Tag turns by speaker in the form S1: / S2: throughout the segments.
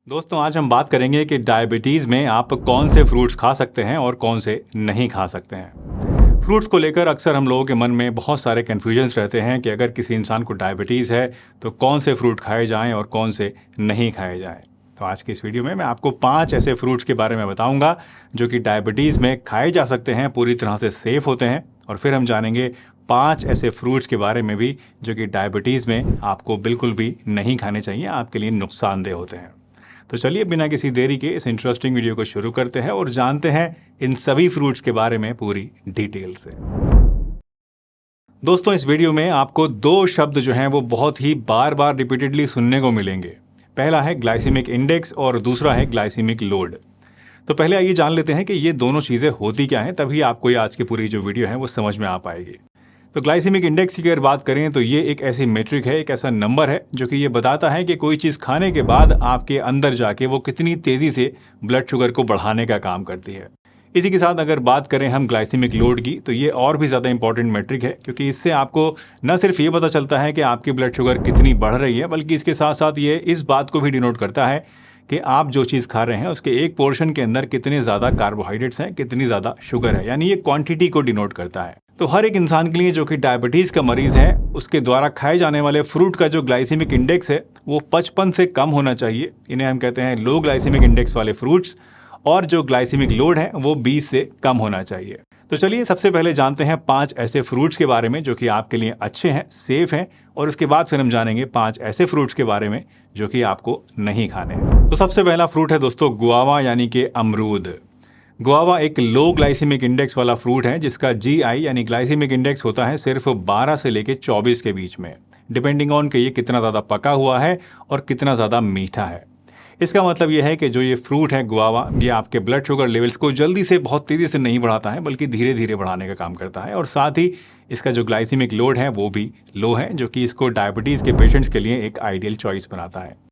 S1: दोस्तों आज हम बात करेंगे कि डायबिटीज़ में आप कौन से फ्रूट्स खा सकते हैं और कौन से नहीं खा सकते हैं। फ्रूट्स को लेकर अक्सर हम लोगों के मन में बहुत सारे कन्फ्यूजन्स रहते हैं कि अगर किसी इंसान को डायबिटीज़ है तो कौन से फ्रूट खाए जाएं और कौन से नहीं खाए जाएं। तो आज की इस वीडियो में मैं आपको 5 ऐसे फ्रूट्स के बारे में बताऊंगा जो कि डायबिटीज़ में खाए जा सकते हैं, पूरी तरह से सेफ़ होते हैं। और फिर हम जानेंगे 5 ऐसे फ्रूट्स के बारे में भी जो कि डायबिटीज़ में आपको बिल्कुल भी नहीं खाने चाहिए, आपके लिए नुकसानदेह होते हैं। तो चलिए बिना किसी देरी के इस इंटरेस्टिंग वीडियो को शुरू करते हैं और जानते हैं इन सभी फ्रूट्स के बारे में पूरी डिटेल से। दोस्तों इस वीडियो में आपको 2 शब्द जो हैं वो बहुत ही बार बार रिपीटेडली सुनने को मिलेंगे। पहला है ग्लाइसेमिक इंडेक्स और दूसरा है ग्लाइसेमिक लोड। तो पहले आइए जान लेते हैं कि ये दोनों चीज़ें होती क्या हैं, तभी आपको ये आज की पूरी जो वीडियो है वो समझ में आ पाएगी। तो ग्लाइसेमिक इंडेक्स की अगर बात करें तो ये एक ऐसी मेट्रिक है, एक ऐसा नंबर है जो कि ये बताता है कि कोई चीज़ खाने के बाद आपके अंदर जाके वो कितनी तेज़ी से ब्लड शुगर को बढ़ाने का काम करती है। इसी के साथ अगर बात करें हम ग्लाइसेमिक लोड की तो ये और भी ज़्यादा इंपॉर्टेंट मेट्रिक है, क्योंकि इससे आपको न सिर्फ ये पता चलता है कि आपकी ब्लड शुगर कितनी बढ़ रही है, बल्कि इसके साथ साथ ये इस बात को भी डिनोट करता है कि आप जो चीज़ खा रहे हैं उसके एक पोर्शन के अंदर कितने ज़्यादा कार्बोहाइड्रेट्स हैं, कितनी ज़्यादा शुगर है, यानी ये क्वांटिटी को डिनोट करता है। तो हर एक इंसान के लिए जो कि डायबिटीज़ का मरीज़ है उसके द्वारा खाए जाने वाले फ्रूट का जो ग्लाइसेमिक इंडेक्स है वो 55 से कम होना चाहिए। इन्हें हम कहते हैं लो ग्लाइसेमिक इंडेक्स वाले फ्रूट्स। और जो ग्लाइसेमिक लोड है वो 20 से कम होना चाहिए। तो चलिए सबसे पहले जानते हैं 5 ऐसे फ्रूट्स के बारे में जो कि आपके लिए अच्छे हैं, सेफ हैं, और उसके बाद फिर हम जानेंगे 5 ऐसे फ्रूट्स के बारे में जो कि आपको नहीं खाने हैं। तो सबसे पहला फ्रूट है दोस्तों गुआवा, यानी कि अमरूद। गुआवा एक लो ग्लाइसेमिक इंडेक्स वाला फ्रूट है जिसका GI यानी ग्लाइसेमिक इंडेक्स होता है सिर्फ 12 से लेके 24 के बीच में, डिपेंडिंग ऑन कि ये कितना ज़्यादा पका हुआ है और कितना ज़्यादा मीठा है। इसका मतलब ये है कि जो ये फ्रूट है गुआवा, ये आपके ब्लड शुगर लेवल्स को जल्दी से, बहुत तेज़ी से नहीं बढ़ाता है, बल्कि धीरे धीरे बढ़ाने का काम करता है। और साथ ही इसका जो ग्लाइसेमिक लोड है वो भी लो है, जो कि इसको डायबिटीज़ के पेशेंट्स के लिए एक आइडियल चॉइस बनाता है।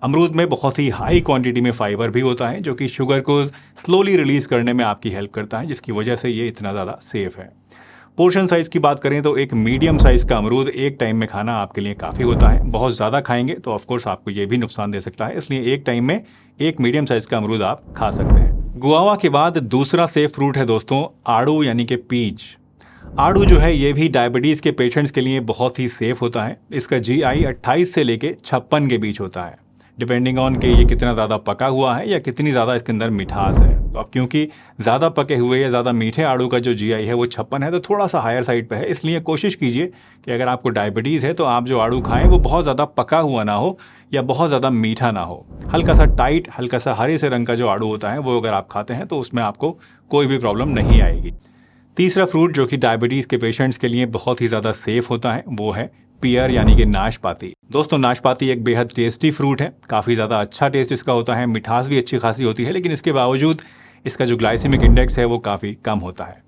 S1: अमरूद में बहुत ही हाई क्वांटिटी में फाइबर भी होता है जो कि शुगर को स्लोली रिलीज़ करने में आपकी हेल्प करता है, जिसकी वजह से ये इतना ज़्यादा सेफ है। पोर्शन साइज़ की बात करें तो एक मीडियम साइज़ का अमरूद एक टाइम में खाना आपके लिए काफ़ी होता है। बहुत ज़्यादा खाएंगे तो ऑफकोर्स आपको ये भी नुकसान दे सकता है, इसलिए एक टाइम में एक मीडियम साइज़ का अमरूद आप खा सकते हैं। गुआवा के बाद दूसरा सेफ फ्रूट है दोस्तों आड़ू, यानी कि पीच। आड़ू जो है ये भी डायबिटीज़ के पेशेंट्स के लिए बहुत ही सेफ होता है। इसका GI 28 से लेके 56 के बीच होता है, डिपेंडिंग ऑन कि ये कितना ज़्यादा पका हुआ है या कितनी ज़्यादा इसके अंदर मिठास है। तो अब क्योंकि ज़्यादा पके हुए या ज़्यादा मीठे आड़ू का जो GI है वो 56 है, तो थोड़ा सा हायर साइड पे है। इसलिए कोशिश कीजिए कि अगर आपको डायबिटीज़ है तो आप जो आड़ू खाएं वो बहुत ज़्यादा पका हुआ ना हो या बहुत ज़्यादा मीठा ना हो। हल्का सा टाइट, हल्का सा हरे से रंग का जो आड़ू होता है वो अगर आप खाते हैं तो उसमें आपको कोई भी प्रॉब्लम नहीं आएगी। तीसरा फ्रूट जो कि डायबिटीज़ के पेशेंट्स के लिए बहुत ही ज़्यादा सेफ होता है वो है पियर, यानी कि नाशपाती। दोस्तों नाशपाती एक बेहद टेस्टी फ्रूट है, काफ़ी ज़्यादा अच्छा टेस्ट इसका होता है, मिठास भी अच्छी खासी होती है, लेकिन इसके बावजूद इसका जो ग्लाइसेमिक इंडेक्स है वो काफ़ी कम होता है।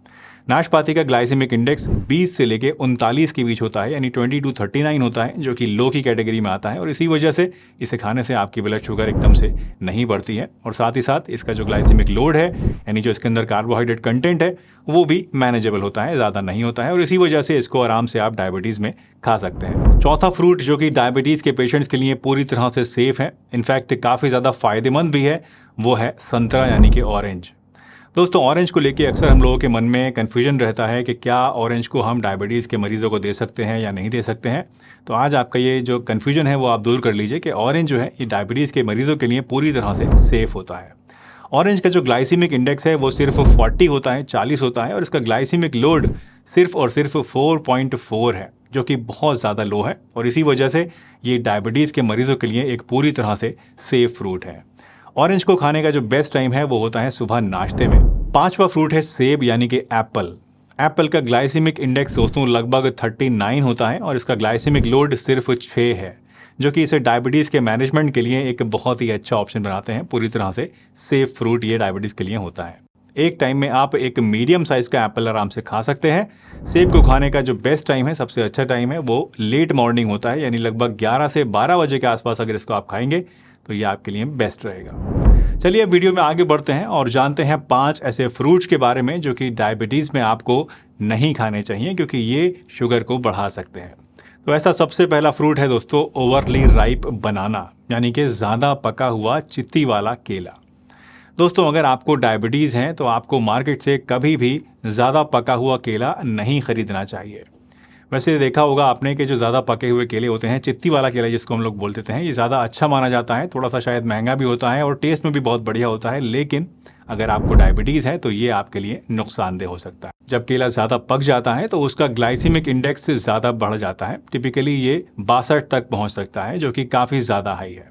S1: नाशपाती का ग्लाइसेमिक इंडेक्स 20 से लेके 39 के बीच होता है, यानी 20 to 39 होता है, जो कि लो की कैटेगरी में आता है। और इसी वजह से इसे खाने से आपकी ब्लड शुगर एकदम से नहीं बढ़ती है। और साथ ही साथ इसका जो ग्लाइसेमिक लोड है, यानी जो इसके अंदर कार्बोहाइड्रेट कंटेंट है, वो भी मैनेजेबल होता है, ज़्यादा नहीं होता है। और इसी वजह से इसको आराम से आप डायबिटीज़ में खा सकते हैं। चौथा फ्रूट जो कि डायबिटीज़ के पेशेंट्स के लिए पूरी तरह से सेफ है, इनफैक्ट काफ़ी ज़्यादा फ़ायदेमंद भी है, वो है संतरा, यानी कि ऑरेंज। दोस्तों ऑरेंज को लेके अक्सर हम लोगों के मन में कन्फ्यूजन रहता है कि क्या ऑरेंज को हम डायबिटीज़ के मरीज़ों को दे सकते हैं या नहीं दे सकते हैं। तो आज आपका ये जो कन्फ्यूजन है वो आप दूर कर लीजिए कि ऑरेंज जो है ये डायबिटीज़ के मरीज़ों के लिए पूरी तरह से सेफ़ होता है। ऑरेंज का जो ग्लाइसेमिक इंडेक्स है वो सिर्फ 40 होता है, 40 होता है, और इसका ग्लाइसेमिक लोड सिर्फ और सिर्फ 4.4 है, जो कि बहुत ज़्यादा लो है। और इसी वजह से ये डायबिटीज़ के मरीज़ों के लिए एक पूरी तरह से सेफ फ्रूट है। ऑरेंज को खाने का जो बेस्ट टाइम है वो होता है सुबह नाश्ते में। पांचवा फ्रूट है सेब, यानी कि एप्पल। एप्पल का ग्लाइसेमिक इंडेक्स दोस्तों लगभग 39 होता है और इसका ग्लाइसेमिक लोड सिर्फ 6 है, जो कि इसे डायबिटीज़ के मैनेजमेंट के लिए एक बहुत ही अच्छा ऑप्शन बनाते हैं। पूरी तरह से सेफ फ्रूट ये डायबिटीज़ के लिए होता है। एक टाइम में आप एक मीडियम साइज़ का एप्पल आराम से खा सकते हैं। सेब को खाने का जो बेस्ट टाइम है, सबसे अच्छा टाइम है, वो लेट मॉर्निंग होता है, यानी लगभग 11 से 12 बजे के आसपास अगर इसको आप खाएंगे तो ये आपके लिए बेस्ट रहेगा। चलिए अब वीडियो में आगे बढ़ते हैं और जानते हैं 5 ऐसे फ्रूट्स के बारे में जो कि डायबिटीज़ में आपको नहीं खाने चाहिए, क्योंकि ये शुगर को बढ़ा सकते हैं। तो ऐसा सबसे पहला फ्रूट है दोस्तों ओवरली राइप बनाना, यानी कि ज़्यादा पका हुआ चित्ती वाला केला। दोस्तों अगर आपको डायबिटीज़ है तो आपको मार्केट से कभी भी ज़्यादा पका हुआ केला नहीं खरीदना चाहिए। वैसे देखा होगा आपने कि जो ज़्यादा पके हुए केले होते हैं, चित्ती वाला केला जिसको हम लोग बोलते हैं, ये ज़्यादा अच्छा माना जाता है। थोड़ा सा शायद महंगा भी होता है और टेस्ट में भी बहुत बढ़िया होता है, लेकिन अगर आपको डायबिटीज़ है तो ये आपके लिए नुकसानदेह हो सकता है। जब केला ज़्यादा पक जाता है तो उसका ग्लाइसीमिक इंडेक्स ज़्यादा बढ़ जाता है। टिपिकली ये 62 तक पहुँच सकता है, जो कि काफ़ी ज़्यादा हाई है।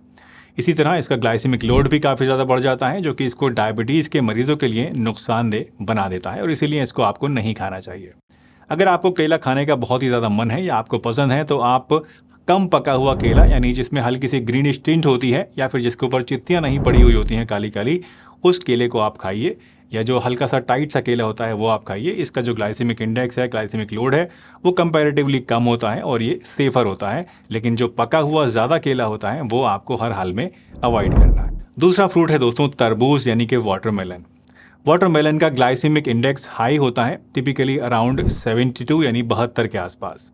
S1: इसी तरह इसका ग्लाइसेमिक लोड भी काफ़ी ज़्यादा बढ़ जाता है, जो कि इसको डायबिटीज़ के मरीजों के लिए नुकसानदेह बना देता है और इसीलिए इसको आपको नहीं खाना चाहिए। अगर आपको केला खाने का बहुत ही ज़्यादा मन है या आपको पसंद है तो आप कम पका हुआ केला, यानी जिसमें हल्की सी ग्रीनिश टिंट होती है या फिर जिसके ऊपर चित्तियाँ नहीं पड़ी हुई होती हैं काली काली, उस केले को आप खाइए, या जो हल्का सा टाइट सा केला होता है वो आप खाइए। इसका जो ग्लाइसेमिक इंडेक्स है, ग्लाइसेमिक लोड है, वो कंपैरेटिवली कम होता है और ये सेफ़र होता है। लेकिन जो पका हुआ ज़्यादा केला होता है वो आपको हर हाल में अवॉइड करना है। दूसरा फ्रूट है दोस्तों तरबूज, यानी कि वाटरमेलन। वाटरमेलन का ग्लाइसेमिक इंडेक्स हाई होता है, टिपिकली अराउंड 72 यानी 72 के आसपास।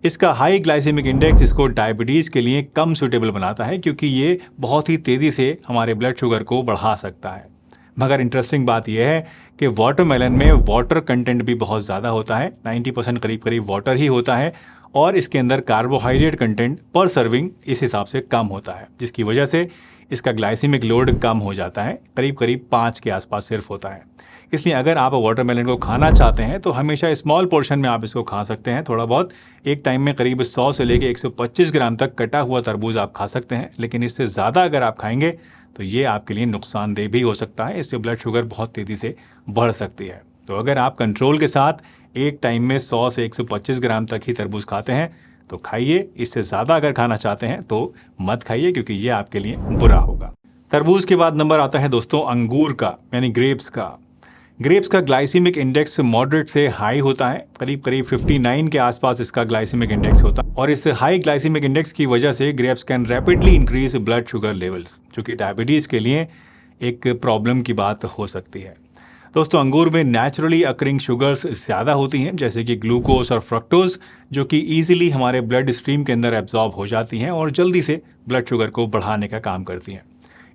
S1: इसका हाई ग्लाइसेमिक इंडेक्स इसको डायबिटीज़ के लिए कम सूटेबल बनाता है, क्योंकि ये बहुत ही तेज़ी से हमारे ब्लड शुगर को बढ़ा सकता है। मगर इंटरेस्टिंग बात यह है कि वाटरमेलन में वाटर कंटेंट भी बहुत ज़्यादा होता है, 90% करीब करीब वाटर ही होता है, और इसके अंदर कार्बोहाइड्रेट कंटेंट पर सर्विंग इस हिसाब से कम होता है, जिसकी वजह से इसका ग्लाइसेमिक लोड कम हो जाता है, करीब करीब 5 के आसपास सिर्फ होता है। इसलिए अगर आप वाटरमेलन को खाना चाहते हैं तो हमेशा स्मॉल पोर्शन में आप इसको खा सकते हैं, थोड़ा बहुत। एक टाइम में करीब 100 से लेकर 125 ग्राम तक कटा हुआ तरबूज आप खा सकते हैं, लेकिन इससे ज़्यादा अगर आप खाएंगे तो ये आपके लिए नुकसानदेह भी हो सकता है। इससे ब्लड शुगर बहुत तेज़ी से बढ़ सकती है। तो अगर आप कंट्रोल के साथ एक टाइम में 100 से 125 ग्राम तक ही तरबूज खाते हैं तो खाइए। इससे ज़्यादा अगर खाना चाहते हैं तो मत खाइए, क्योंकि ये आपके लिए बुरा होगा। तरबूज के बाद नंबर आता है दोस्तों अंगूर का, यानी ग्रेप्स का। ग्रेप्स का ग्लाइसेमिक इंडेक्स मॉडरेट से हाई होता है, करीब करीब 59 के आसपास इसका ग्लाइसेमिक इंडेक्स होता है, और इस हाई ग्लाइसेमिक इंडेक्स की वजह से grapes can rapidly increase blood sugar levels, जो कि डायबिटीज़ के लिए एक प्रॉब्लम की बात हो सकती है। दोस्तों अंगूर में नेचुरली अकरिंग शुगर्स ज़्यादा होती हैं, जैसे कि ग्लूकोज और फ्रक्टोज, जो कि ईजिली हमारे ब्लड स्ट्रीम के अंदर एब्जॉर्ब हो जाती हैं और जल्दी से ब्लड शुगर को बढ़ाने का काम करती हैं।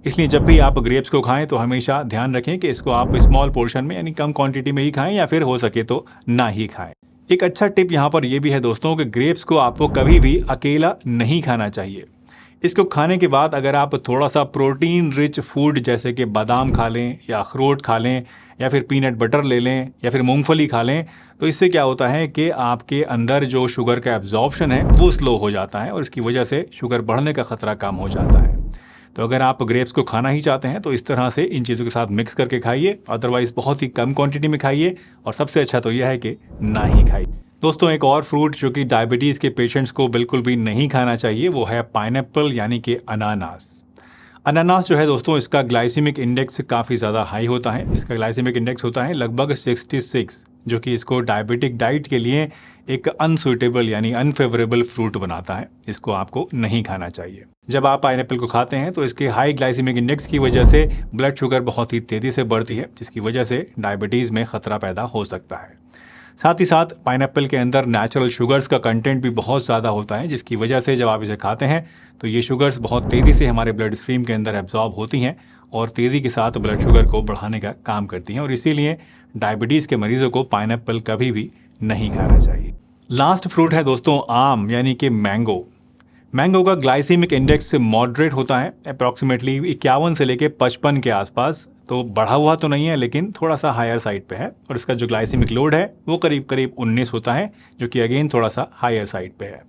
S1: इसलिए जब भी आप ग्रेप्स को खाएं तो हमेशा ध्यान रखें कि इसको आप स्मॉल पोर्शन में, यानी कम क्वांटिटी में ही खाएं, या फिर हो सके तो ना ही खाएं। एक अच्छा टिप यहाँ पर यह भी है दोस्तों कि ग्रेप्स को आपको कभी भी अकेला नहीं खाना चाहिए। इसको खाने के बाद अगर आप थोड़ा सा प्रोटीन रिच फूड जैसे कि बादाम खा लें, या अखरोट खा लें, या फिर पीनट बटर ले लें, या फिर मूंगफली खा लें, तो इससे क्या होता है कि आपके अंदर जो शुगर का एब्जॉर्प्शन है वो स्लो हो जाता है और इसकी वजह से शुगर बढ़ने का खतरा कम हो जाता है। तो अगर आप ग्रेप्स को खाना ही चाहते हैं तो इस तरह से इन चीज़ों के साथ मिक्स करके खाइए, अदरवाइज बहुत ही कम क्वांटिटी में खाइए, और सबसे अच्छा तो यह है कि ना ही खाइए। दोस्तों एक और फ्रूट जो कि डायबिटीज़ के पेशेंट्स को बिल्कुल भी नहीं खाना चाहिए वो है पाइनएप्पल, यानी कि अनानास। अनानास जो है दोस्तों, इसका ग्लाइसेमिक इंडेक्स काफ़ी ज़्यादा हाई होता है। इसका ग्लाइसेमिक इंडेक्स होता है लगभग 66, जो कि इसको डायबिटिक डाइट के लिए एक अनसूटेबल यानी अनफेवरेबल फ्रूट बनाता है। इसको आपको नहीं खाना चाहिए। जब आप पाइनएप्पल को खाते हैं तो इसके हाई ग्लाइसेमिक इंडेक्स की वजह से ब्लड शुगर बहुत ही तेज़ी से बढ़ती है, जिसकी वजह से डायबिटीज़ में ख़तरा पैदा हो सकता है। साथ ही साथ पाइनएप्पल के अंदर नेचुरल शुगर्स का कंटेंट भी बहुत ज़्यादा होता है, जिसकी वजह से जब आप इसे खाते हैं तो ये शुगर्स बहुत तेज़ी से हमारे ब्लड स्ट्रीम के अंदर एब्जॉर्ब होती हैं और तेज़ी के साथ ब्लड शुगर को बढ़ाने का काम करती हैं, और इसीलिए डायबिटीज़ के मरीजों को पाइनएप्पल कभी भी नहीं खाना चाहिए। लास्ट फ्रूट है दोस्तों आम, यानी कि मैंगो। मैंगो का ग्लाइसेमिक इंडेक्स मॉडरेट होता है, अप्रॉक्सीमेटली 51 से लेके 55 के आसपास। तो बढ़ा हुआ तो नहीं है, लेकिन थोड़ा सा हायर साइड पे है, और इसका जो ग्लाइसेमिक लोड है वो करीब करीब 19 होता है, जो कि अगेन थोड़ा सा हायर साइड पे है।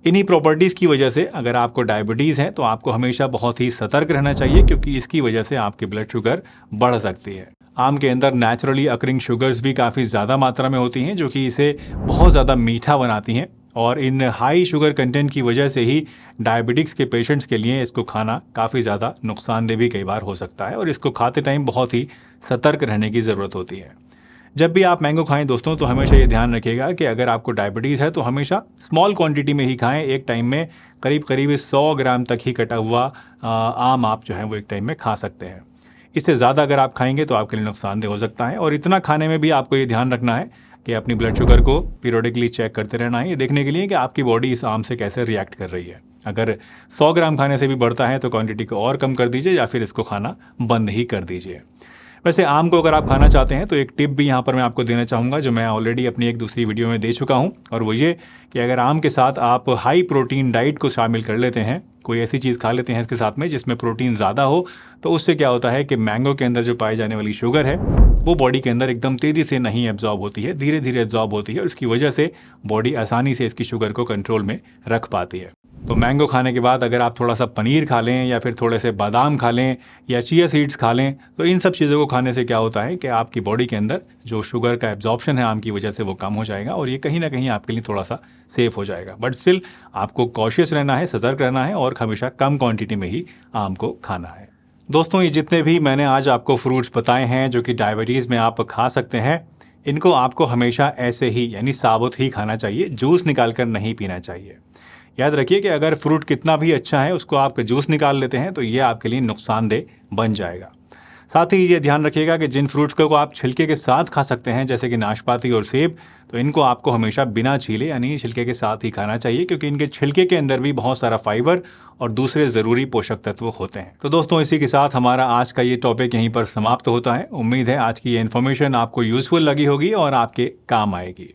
S1: इन्हीं प्रॉपर्टीज़ की वजह से अगर आपको डायबिटीज़ है तो आपको हमेशा बहुत ही सतर्क रहना चाहिए, क्योंकि इसकी वजह से आपकी ब्लड शुगर बढ़ सकती है। आम के अंदर नेचुरली अकरिंग शुगर्स भी काफ़ी ज़्यादा मात्रा में होती हैं, जो कि इसे बहुत ज़्यादा मीठा बनाती हैं, और इन हाई शुगर कंटेंट की वजह से ही डायबिटिक्स के पेशेंट्स के लिए इसको खाना काफ़ी ज़्यादा नुकसानदेह भी कई बार हो सकता है, और इसको खाते टाइम बहुत ही सतर्क रहने की ज़रूरत होती है। जब भी आप मैंगो खाएं दोस्तों तो हमेशा ये ध्यान रखिएगा कि अगर आपको डायबिटीज़ है तो हमेशा स्मॉल क्वांटिटी में ही खाएं। एक टाइम में करीब करीब 100 ग्राम तक ही कटा हुआ आम आप जो है वो एक टाइम में खा सकते हैं। इससे ज़्यादा अगर आप खाएंगे तो आपके लिए नुकसानदेह हो सकता है, और इतना खाने में भी आपको ये ध्यान रखना है कि अपनी ब्लड शुगर को पीरियडिकली चेक करते रहना है, ये देखने के लिए कि आपकी बॉडी इस आम से कैसे रिएक्ट कर रही है। अगर 100 ग्राम खाने से भी बढ़ता है तो क्वांटिटी को और कम कर दीजिए या फिर इसको खाना बंद ही कर दीजिए। वैसे आम को अगर आप खाना चाहते हैं तो एक टिप भी यहाँ पर मैं आपको देना चाहूँगा, जो मैं ऑलरेडी अपनी एक दूसरी वीडियो में दे चुका हूँ, और वो ये कि अगर आम के साथ आप हाई प्रोटीन डाइट को शामिल कर लेते हैं, कोई ऐसी चीज़ खा लेते हैं इसके साथ में जिसमें प्रोटीन ज़्यादा हो, तो उससे क्या होता है कि मैंगो के अंदर जो पाई जाने वाली शुगर है वो बॉडी के अंदर एकदम तेज़ी से नहीं एब्जॉर्ब होती है, धीरे धीरे एब्जॉर्ब होती है, और इसकी वजह से बॉडी आसानी से इसकी शुगर को कंट्रोल में रख पाती है। तो मैंगो खाने के बाद अगर आप थोड़ा सा पनीर खा लें या फिर थोड़े से बादाम खा लें या चिया सीड्स खा लें, तो इन सब चीज़ों को खाने से क्या होता है कि आपकी बॉडी के अंदर जो शुगर का एब्जॉर्प्शन है आम की वजह से वो कम हो जाएगा, और ये कहीं ना कहीं आपके लिए थोड़ा सा सेफ हो जाएगा। बट स्टिल आपको कॉशियस रहना है, सतर्क रहना है, और हमेशा कम क्वांटिटी में ही आम को खाना है। दोस्तों, ये जितने भी मैंने आज आपको फ्रूट्स बताए हैं जो कि डायबिटीज़ में आप खा सकते हैं, इनको आपको हमेशा ऐसे ही यानी साबुत ही खाना चाहिए, जूस निकाल कर नहीं पीना चाहिए। याद रखिए कि अगर फ्रूट कितना भी अच्छा है उसको आप जूस निकाल लेते हैं तो ये आपके लिए नुकसानदेह बन जाएगा। साथ ही ये ध्यान रखिएगा कि जिन फ्रूट्स को आप छिलके के साथ खा सकते हैं जैसे कि नाशपाती और सेब, तो इनको आपको हमेशा बिना छीले यानी छिलके के साथ ही खाना चाहिए, क्योंकि इनके छिलके के अंदर भी बहुत सारा फाइबर और दूसरे ज़रूरी पोषक तत्व होते हैं। तो दोस्तों, इसी के साथ हमारा आज का ये टॉपिक यहीं पर समाप्त होता है। उम्मीद है आज की ये इन्फॉर्मेशन आपको यूज़फुल लगी होगी और आपके काम आएगी।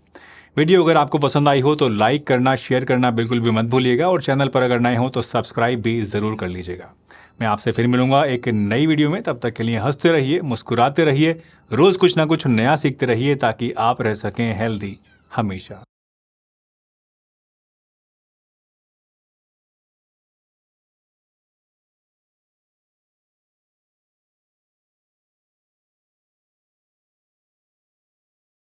S1: वीडियो अगर आपको पसंद आई हो तो लाइक करना, शेयर करना बिल्कुल भी मत भूलिएगा, और चैनल पर अगर नए हो तो सब्सक्राइब भी ज़रूर कर लीजिएगा। मैं आपसे फिर मिलूंगा एक नई वीडियो में। तब तक के लिए हंसते रहिए, मुस्कुराते रहिए, रोज़ कुछ ना कुछ नया सीखते रहिए ताकि आप रह सकें हेल्दी हमेशा।